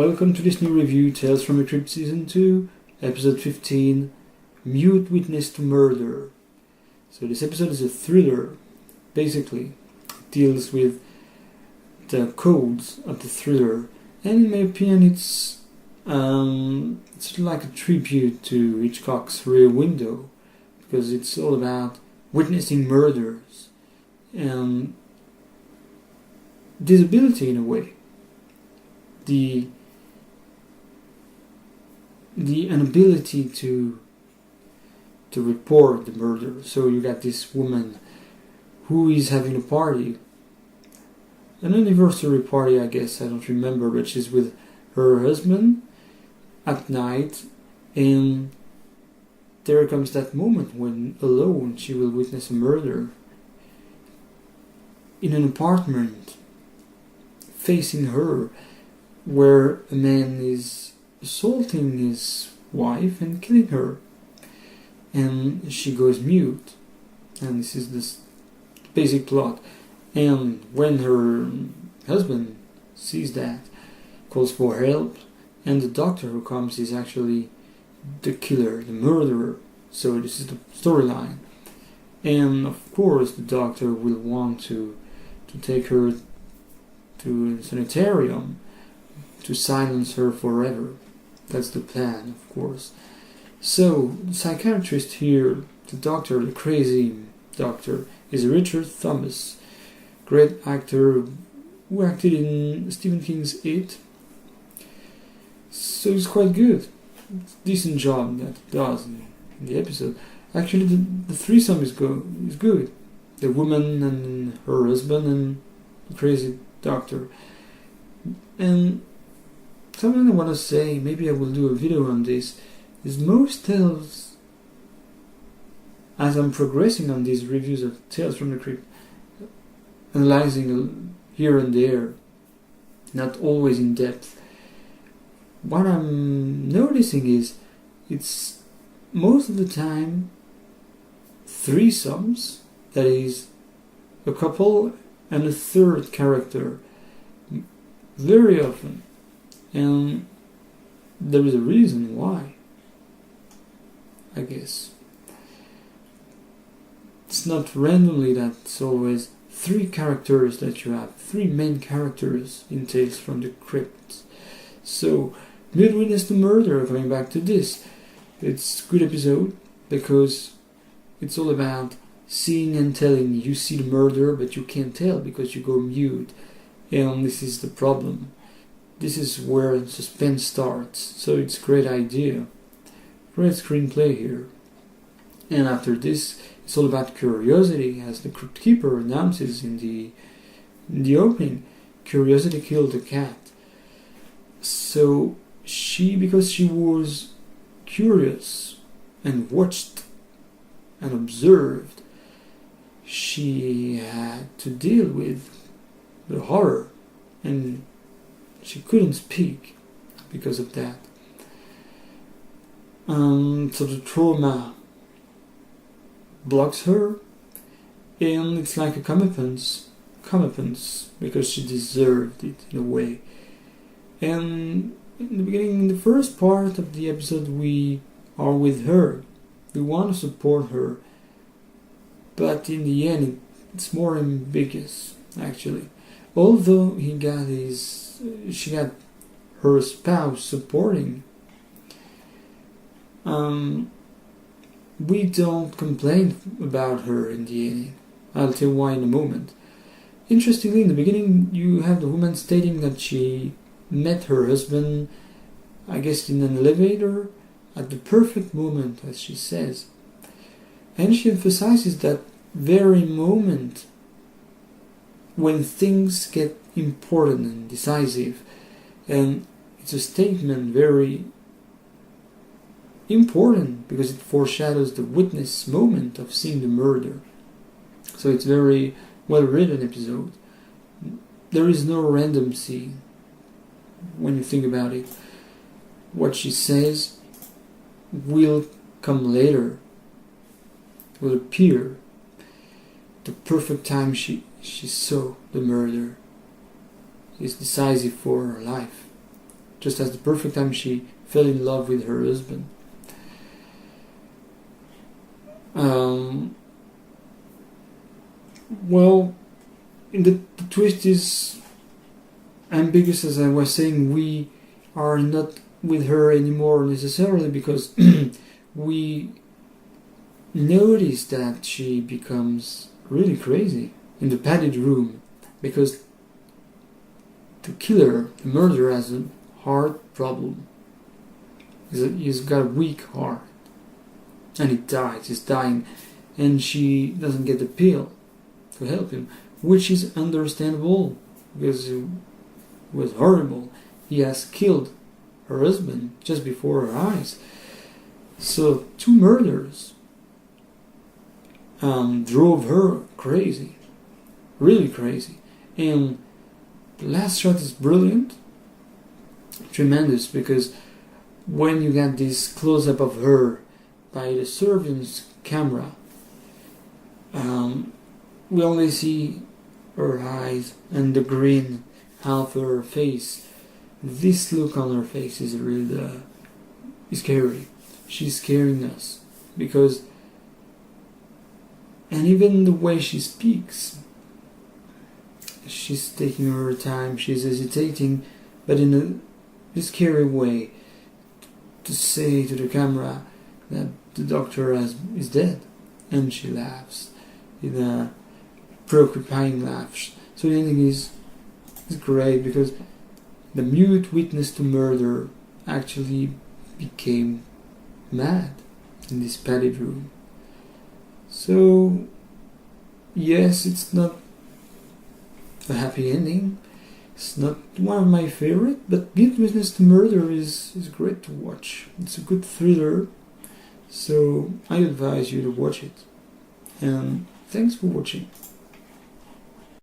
Welcome to this new review, Tales from the Crypt Season 2, Episode 15, Mute Witness to Murder. So this episode is a thriller, basically. It deals with the codes of the thriller, and in my opinion it's like a tribute to Hitchcock's Rear Window, because it's all about witnessing murders and disability in a way. The inability to report the murder. So you got this woman who is having a party, an anniversary party, I guess, I don't remember, but she's with her husband at night, and there comes that moment when alone she will witness a murder in an apartment facing her, where a man is assaulting his wife and killing her, and she goes mute. And this is the basic plot. And when her husband sees that, calls for help, and the doctor who comes is actually the killer, the murderer. So this is the storyline. And of course the doctor will want to take her to a sanitarium to silence her forever. That's the plan, of course. So the psychiatrist here, the doctor, the crazy doctor, is Richard Thomas, great actor who acted in Stephen King's It. So he's quite good. It's a decent job that he does in the episode. Actually, the threesome is good. The woman and her husband and the crazy doctor. And something I want to say, maybe I will do a video on this, is most tales, as I'm progressing on these reviews of Tales from the Crypt, analyzing here and there, not always in depth, what I'm noticing is it's most of the time threesomes, that is, a couple and a third character, very often. And there is a reason why, I guess. It's not randomly that it's always three characters that you have, three main characters in Tales from the Crypt. So, Mute Witness to Murder, coming back to this, it's a good episode because it's all about seeing and telling. You see the murder, but you can't tell because you go mute. And this is the problem. This is where suspense starts. So it's a great idea. Great screenplay here. And after this, it's all about curiosity, as the Crypt Keeper announces in the opening. Curiosity killed the cat. So because she was curious and watched and observed, she had to deal with the horror, and she couldn't speak because of that. So the trauma blocks her, and it's like a comeuppance because she deserved it in a way. And in the beginning, in the first part of the episode, we are with her. We want to support her, but in the end, it's more ambiguous, actually. Although she got her spouse supporting, we don't complain about her in the end. I'll tell you why in a moment. Interestingly, in the beginning, you have the woman stating that she met her husband, I guess in an elevator, at the perfect moment, as she says. And she emphasizes that very moment when things get important and decisive. And it's a statement very important because it foreshadows the witness moment of seeing the murder. So it's very well written episode. There is no random scene when you think about it. What she says will come later, will appear. The perfect time she saw the murder is decisive for her life. just at the perfect time she fell in love with her husband. Well, the twist is ambiguous, as I was saying. We are not with her anymore necessarily, because we notice that she becomes really crazy in the padded room, because the killer, the murderer, has a heart problem. He's got a weak heart, and he's dying, and she doesn't get the pill to help him, which is understandable, because it was horrible. He has killed her husband just before her eyes. So 2 murders drove her crazy, really crazy. And the last shot is brilliant, tremendous, because when you get this close-up of her by the surveillance camera, we only see her eyes and the grin half of her face. This look on her face is really scary. She's scaring us, because, and even the way she speaks, she's taking her time, she's hesitating, but in a scary way, to say to the camera that the doctor is dead, and she laughs in a preoccupying laugh. So the ending is great, because the mute witness to murder actually became mad in this padded room. So yes, it's not a happy ending. It's not one of my favorite, but Mute Witness to Murder is great to watch. It's a good thriller, so I advise you to watch it. And thanks for watching.